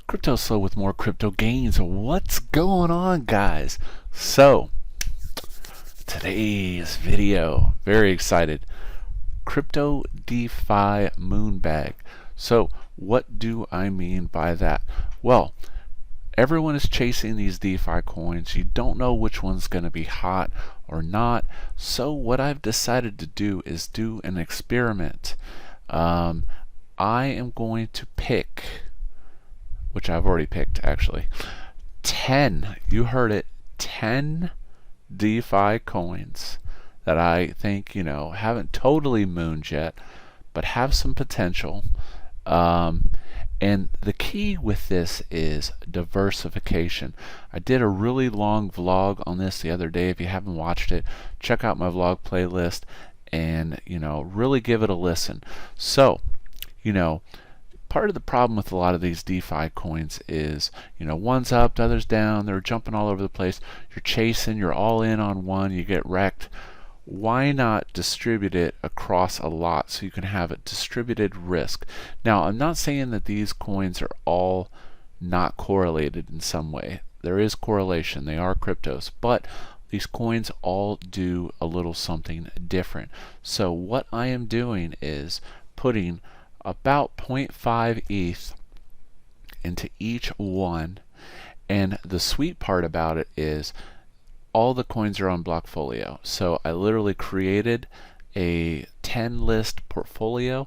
Cryptoslo with more crypto gains. What's going on, guys? So, today's video, very excited. Crypto DeFi Moon Bag. So, what do I mean by that? Well, everyone is chasing these DeFi coins. You don't know which one's going to be hot or not. So, what I've decided to do is do an experiment. I am going to pick, which I've already picked actually, 10, you heard it, 10 DeFi coins that I think, haven't totally mooned yet, but have some potential. And the key with this is diversification. I did a really long vlog on this the other day. If you haven't watched it, check out my vlog playlist and, really give it a listen. So, part of the problem with a lot of these DeFi coins is, one's up, the other's down, they're jumping all over the place. You're chasing, you're all in on one, you get wrecked. Why not distribute it across a lot so you can have a distributed risk? Now, I'm not saying that these coins are all not correlated in some way. There is correlation, they are cryptos, but these coins all do a little something different. So what I am doing is putting about 0.5 ETH into each one, and the sweet part about it is all the coins are on Blockfolio. So I literally created a 10 list portfolio.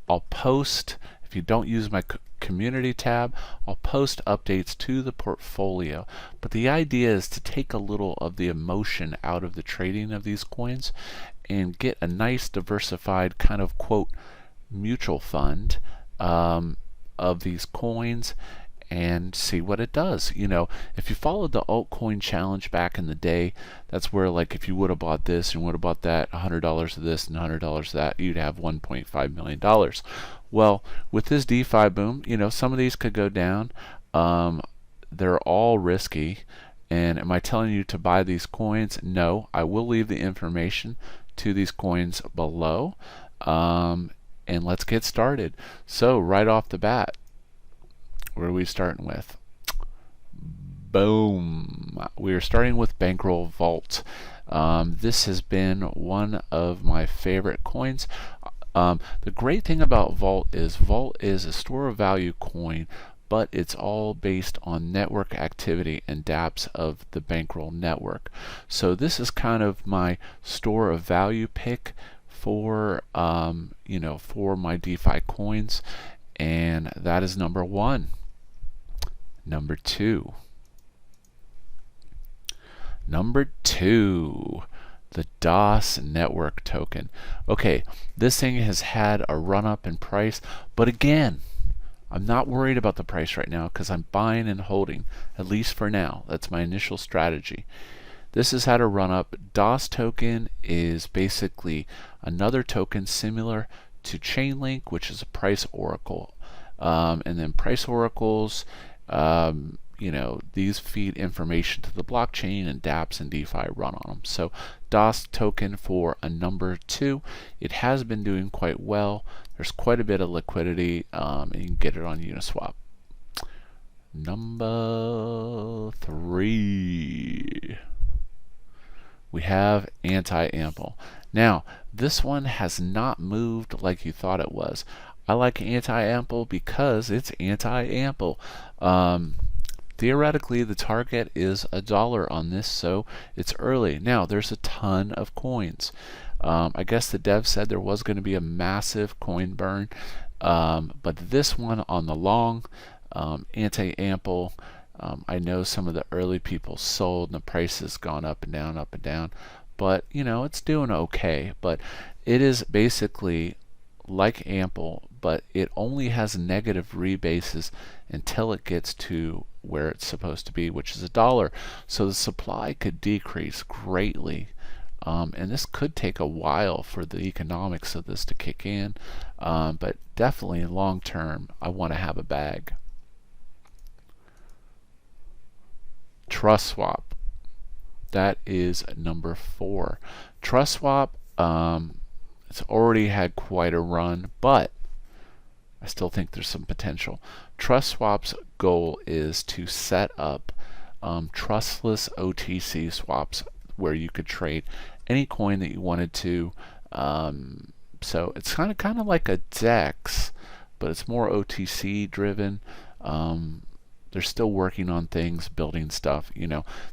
I'll post, if you don't use my community tab, I'll post updates to the portfolio. But the idea is to take a little of the emotion out of the trading of these coins and get a nice diversified kind of quote mutual fund of these coins and see what it does. If you followed the altcoin challenge back in the day, that's where, like, if you would have bought this and would have bought that, $100 of this and $100 of that, you'd have $1.5 million. Well, with this DeFi boom, some of these could go down. They're all risky. And am I telling you to buy these coins? No. I will leave the information to these coins below. And let's get started. So right off the bat, what are we starting with? Boom. We are starting with BANKROLL VAULT. This has been one of my favorite coins. The great thing about Vault is a store of value coin, but it's all based on network activity and dApps of the BANKROLL network. So this is kind of my store of value pick for for my DeFi coins, and that is number one. Number two, the DOS network token. Okay, this thing has had a run up in price, but again, I'm not worried about the price right now because I'm buying and holding, at least for now. That's my initial strategy. This has had a run up. DOS token is basically another token similar to Chainlink, which is a price oracle. And then price oracles, these feed information to the blockchain, and dApps and DeFi run on them. So DOS token for a number two. It has been doing quite well. There's quite a bit of liquidity, and you can get it on Uniswap. Number three, we have ANTIAMPLE. Now, this one has not moved like you thought it was. I like ANTIAMPLE because it's ANTIAMPLE. Theoretically, the target is $1 on this, so it's early. Now, there's a ton of coins. I guess the dev said there was going to be a massive coin burn, but this one on the long, ANTIAMPLE, I know some of the early people sold and the price has gone up and down, but it's doing okay. But it is basically like Ample, but it only has negative rebases until it gets to where it's supposed to be, which is $1. So the supply could decrease greatly, and this could take a while for the economics of this to kick in, but definitely long term I want to have a bag. TRUSTSWAP. that is number 4. TRUSTSWAP, it's already had quite a run, but I still think there's some potential. TRUSTSWAP's goal is to set up trustless OTC swaps where you could trade any coin that you wanted to. So it's kind of like a Dex, but it's more OTC driven. They're still working on things, building stuff.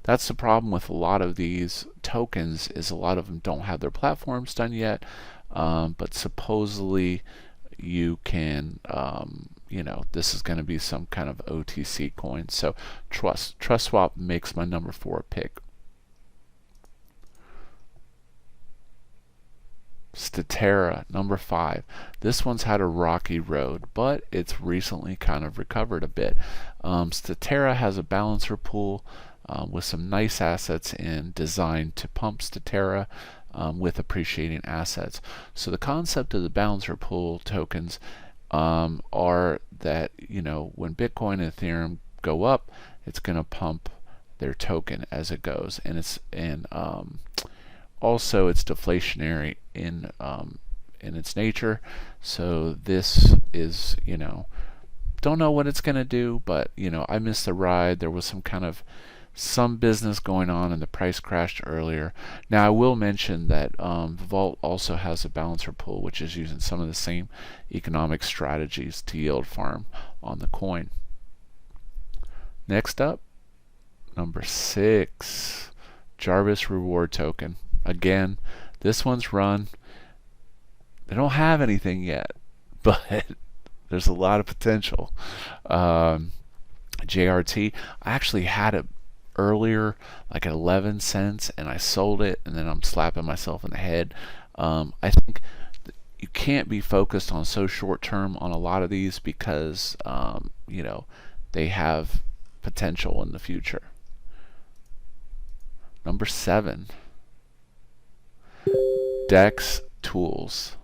That's the problem with a lot of these tokens, is a lot of them don't have their platforms done yet. But supposedly you can, this is going to be some kind of OTC coin. So TRUSTSWAP makes my number 4 pick. SloDefi, number 5. This one's had a rocky road, but it's recently kind of recovered a bit. SloDefi has a balancer pool with some nice assets designed to pump SloDefi with appreciating assets. So the concept of the balancer pool tokens are that when Bitcoin and Ethereum go up, it's going to pump their token as it goes, and also it's deflationary in its nature. So this is, don't know what it's going to do, but I missed the ride. There was some business going on and the price crashed earlier. Now I will mention that Vault also has a balancer pool, which is using some of the same economic strategies to yield farm on the coin. Next up, number 6, Jarvis reward token. Again, this one's run. They don't have anything yet, but there's a lot of potential. JRT, I actually had it earlier, like at 11 cents, and I sold it, and then I'm slapping myself in the head. I think you can't be focused on so short term on a lot of these, because they have potential in the future. Number 7, Dex Tools.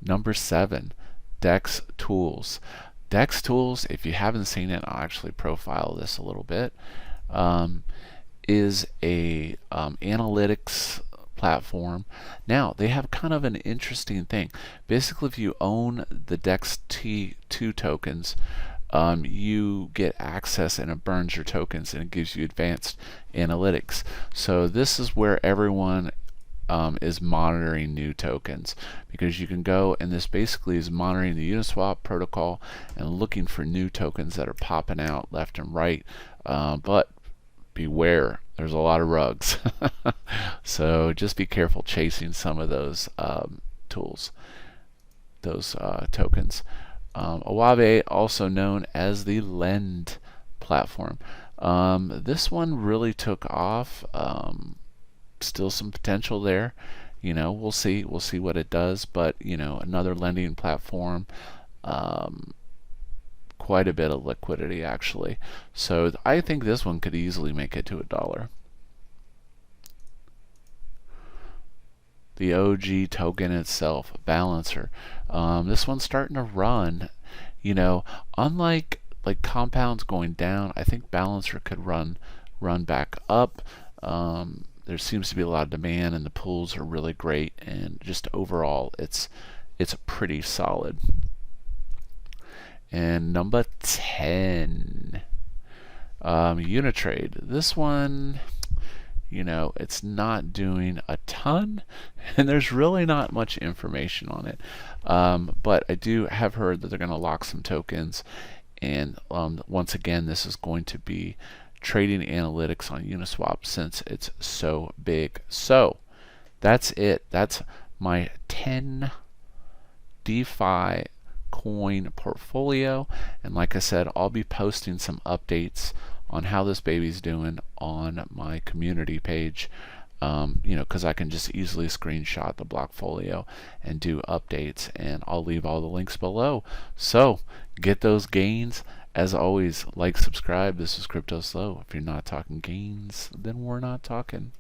Number 7, Dex Tools. Dex Tools, if you haven't seen it, I'll actually profile this a little bit, is a analytics platform. Now, they have kind of an interesting thing. Basically, if you own the Dex T2 tokens, you get access, and it burns your tokens, and it gives you advanced analytics. So this is where everyone is monitoring new tokens, because you can go, and this basically is monitoring the Uniswap protocol and looking for new tokens that are popping out left and right. But beware, there's a lot of rugs. So just be careful chasing some of those tools, those tokens. Awabe, also known as the Lend platform. This one really took off. Still some potential there. We'll see what it does, but another lending platform, quite a bit of liquidity actually. So I think this one could easily make it to $1. The OG token itself, Balancer. This one's starting to run. Unlike Compound's going down, I think Balancer could run back up. There seems to be a lot of demand, and the pools are really great, and just overall it's pretty solid. And number 10, Unitrade. This one, it's not doing a ton, and there's really not much information on it. But I do have heard that they're going to lock some tokens, and once again, this is going to be trading analytics on Uniswap, since it's so big. So that's it. That's my 10 DeFi coin portfolio, and like I said, I'll be posting some updates on how this baby's doing on my community page, because I can just easily screenshot the Blockfolio and do updates, and I'll leave all the links below. So get those gains. As always, like, subscribe. This is Cryptoslo. If you're not talking gains, then we're not talking.